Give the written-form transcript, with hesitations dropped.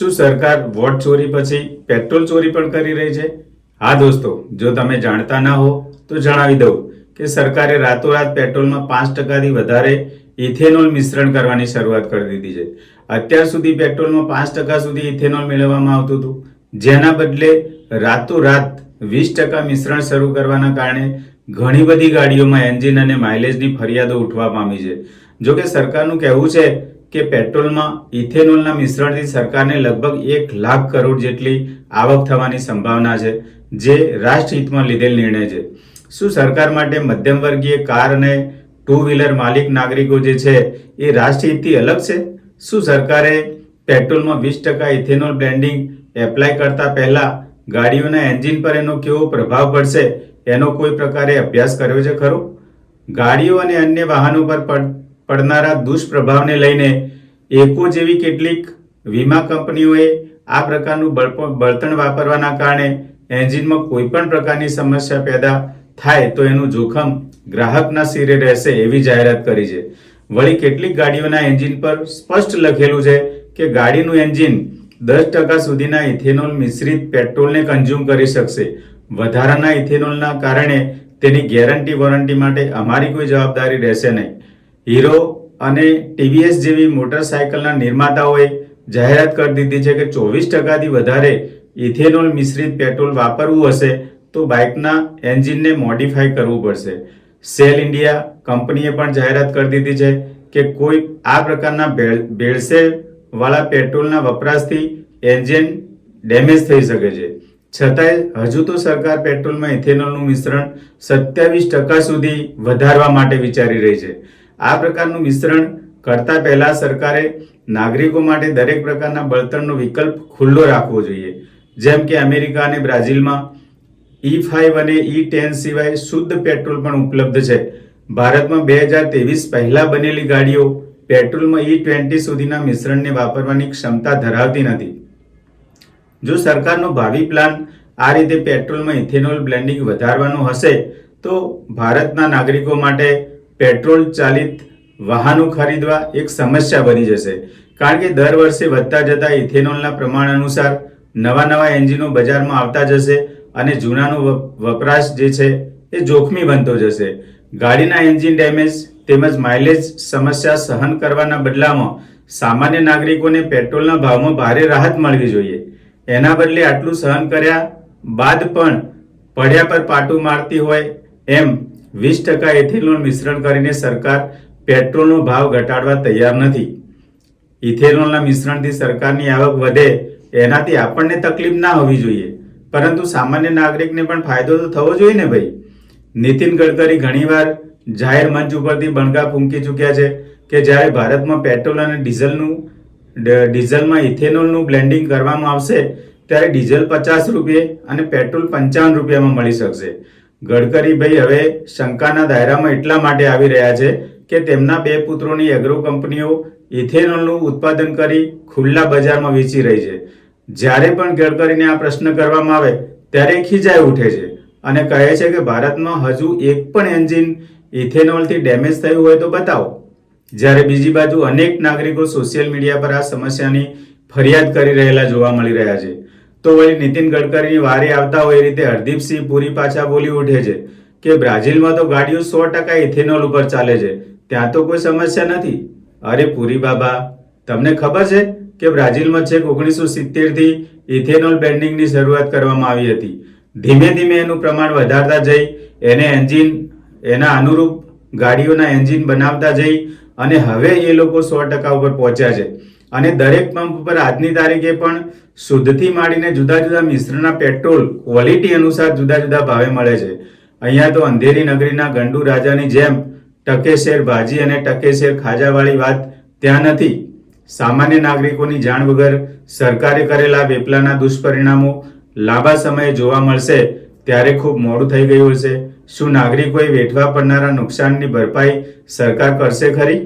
શું સરકાર વોટ ચોરી પછી પેટ્રોલ ચોરી પણ કરી રહી છે? હા દોસ્તો, જો તમે જાણતા ના હો તો જણાવી દઉં કે સરકારે રાતોરાત પેટ્રોલમાં 5%થી વધારે ઇથેનોલ મિશ્રણ કરવાની શરૂઆત કરી દીધી છે. અત્યાર સુધી પેટ્રોલમાં 5% સુધી ઇથેનોલ મેળવવામાં આવતું હતું, જેના બદલે રાતોરાત 20% મિશ્રણ શરૂ કરવાના કારણે ઘણી બધી ગાડીઓમાં એન્જિન અને માઇલેજની ફરિયાદો ઉઠવા પામી છે. જોકે સરકારનું કહેવું છે કે પેટ્રોલમાં ઇથેનોલના મિશ્રણથી સરકારને લગભગ 1 લાખ કરોડ જેટલી આવક થવાની સંભાવના છે, જે રાષ્ટ્રહિતમાં લીધેલ નિર્ણય છે. શું સરકાર માટે મધ્યમ વર્ગીય કાર અને ટુ વ્હીલર માલિક નાગરિકો જે છે એ રાષ્ટ્રહિતથી અલગ છે? શું સરકારે પેટ્રોલમાં 20% ઇથેનોલ બ્લેન્ડિંગ એપ્લાય કરતા પહેલા ગાડીઓના એન્જિન પર એનો કેવો પ્રભાવ પડશે એનો કોઈ પ્રકારે અભ્યાસ કર્યો છે ખરો? ગાડીઓ અને અન્ય વાહનો પર પડનારા દુષ્પ્રભાવને લઈને એકો જેવી કેટલીક વીમા કંપનીઓએ આ પ્રકારનું બળતણ વાપરવાના કારણે એન્જિનમાં કોઈ પણ પ્રકારની સમસ્યા પેદા થાય તો એનું જોખમ ગ્રાહકના શિરે રહેશે એવી જાહેરાત કરી છે. વળી કેટલીક ગાડીઓના એન્જિન પર સ્પષ્ટ લખેલું છે કે ગાડીનું એન્જિન 10% સુધીના ઇથેનોલ મિશ્રિત પેટ્રોલને કન્ઝ્યુમ કરી શકશે. વધારાના ઇથેનોલના કારણે તેની ગેરંટી વોરંટી માટે અમારી કોઈ જવાબદારી રહેશે નહીં. હીરો અને ટીવીએસ જેવી મોટરસાયકલના નિર્માતાઓએ જાહેરાત કરી દીધી છે કે 24%થી વધારે ઇથેનોલ મિશ્રિત પેટ્રોલ વાપરવું હશે તો બાઇકના એન્જિનને મોડિફાઈ કરવું પડશે. સેલ ઇન્ડિયા કંપનીએ પણ જાહેરાત કરી દીધી છે કે કોઈ આ પ્રકારના ભેળસેળવાળા પેટ્રોલના વપરાશથી એન્જિન ડેમેજ થઈ શકે છે. છતાંય હજુ તો સરકાર પેટ્રોલમાં ઇથેનોલનું મિશ્રણ 27% સુધી વધારવા માટે વિચારી રહી છે. આ પ્રકારનું મિશ્રણ કરતા પહેલા સરકારે નાગરિકો માટે દરેક પ્રકારના બળતણનો વિકલ્પ ખુલ્લો રાખવો જોઈએ. જેમ કે અમેરિકા અને બ્રાઝિલમાં E5 અને E10 સિવાય શુદ્ધ પેટ્રોલ પણ ઉપલબ્ધ છે. ભારતમાં 2023 પહેલા બનેલી ગાડીઓ પેટ્રોલમાં E20 સુધીના મિશ્રણને વાપરવાની ક્ષમતા ધરાવતી નથી. જો સરકારનો ભાવિ પ્લાન આ રીતે પેટ્રોલમાં ઇથેનોલ બ્લેન્ડિંગ વધારવાનો હશે તો ભારતના નાગરિકો માટે પેટ્રોલ ચાલિત વાહનો ખરીદવા એક સમસ્યા બની જશે. કારણ કે દર વર્ષે વધતા જતા ઇથેનોલના પ્રમાણ અનુસાર નવા એન્જિનો બજારમાં આવતા જશે અને જૂનાનો વપરાશ જે છે એ જોખમી બનતો જશે. ગાડીના એન્જિન ડેમેજ તેમજ માઇલેજ સમસ્યા સહન કરવાના બદલામાં સામાન્ય નાગરિકોને પેટ્રોલના ભાવમાં ભારે રાહત મળવી જોઈએ. એના બદલે આટલું સહન કર્યા બાદ પણ પડ્યા પર પાટું મારતી હોય એમ 20% ઇથેનોલ મિશ્રણ કરીને સરકાર પેટ્રોલનો ભાવ ઘટાડવા તૈયાર નથી. ઇથેનોલના મિશ્રણથી સરકારની આવક વધે એનાથી આપણને તકલીફ ના હોવી જોઈએ, પરંતુ સામાન્ય નાગરિકને પણ ફાયદો તો થવો જોઈએ ને ભાઈ. નીતિન ગડકરી ઘણીવાર જાહેર મંચ ઉપરથી બણગા ફૂંકી ચૂક્યા છે કે જ્યારે ભારતમાં પેટ્રોલ અને ડીઝલમાં ઇથેનોલનું બ્લેન્ડિંગ કરવામાં આવશે ત્યારે ડીઝલ 50 રૂપિયે અને પેટ્રોલ 55 રૂપિયામાં મળી શકશે. ગડકરી ભાઈ હવે શંકાના દાયરામાં એટલા માટે આવી રહ્યા છે કે તેમના 2 પુત્રોની એગ્રો કંપનીઓ ઇથેનોલનું ઉત્પાદન કરી ખુલ્લા બજારમાં વેચી રહી છે. જ્યારે પણ ગડકરીને આ પ્રશ્ન કરવામાં આવે ત્યારે ખીજાઈ ઉઠે છે અને કહે છે કે ભારતમાં હજુ એક પણ એન્જિન ઇથેનોલથી ડેમેજ થયું હોય તો બતાવો. જ્યારે બીજી બાજુ અનેક નાગરિકો સોશિયલ મીડિયા પર આ સમસ્યાની ફરિયાદ કરી રહેલા જોવા મળી રહ્યા છે. તો વળી નીતિન ગડકરીની વારે આવતા હોય એ રીતે હરદીપસિંહ પુરી પાછા બોલી ઉઠે છે કે બ્રાઝિલમાં તો ગાડીઓ 100% ઇથેનોલ ઉપર ચાલે છે, ત્યાં તો કોઈ સમસ્યા નથી. અરે પુરી બાબા, તમને ખબર છે કે બ્રાઝિલમાં છેક 1970થી ઇથેનોલ બ્લેન્ડિંગની શરૂઆત કરવામાં આવી હતી. ધીમે ધીમે એનું પ્રમાણ વધારતા જઈ એના અનુરૂપ ગાડીઓના એન્જિન બનાવતા જઈ અને હવે એ લોકો 100% ઉપર પહોંચ્યા છે. અને દરેક પંપ પર આજની તારીખે પણ શુદ્ધથી માંડીને જુદા જુદા મિશ્રણના પેટ્રોલ ક્વોલિટી અનુસાર જુદા જુદા ભાવે મળે છે. અહીંયા તો અંધેરી નગરીના ગંડુ રાજાની જેમ ટકેશેર ભાજી અને ટકેશેર ખાજાવાળી વાત ત્યાં નથી. સામાન્ય નાગરિકોની જાણ વગર સરકારે કરેલા વેપલાના દુષ્પરિણામો લાંબા સમયે જોવા મળશે ત્યારે ખૂબ મોડું થઈ ગયું હશે. શું નાગરિકોએ વેઠવા પડનારા નુકસાનની ભરપાઈ સરકાર કરશે ખરી?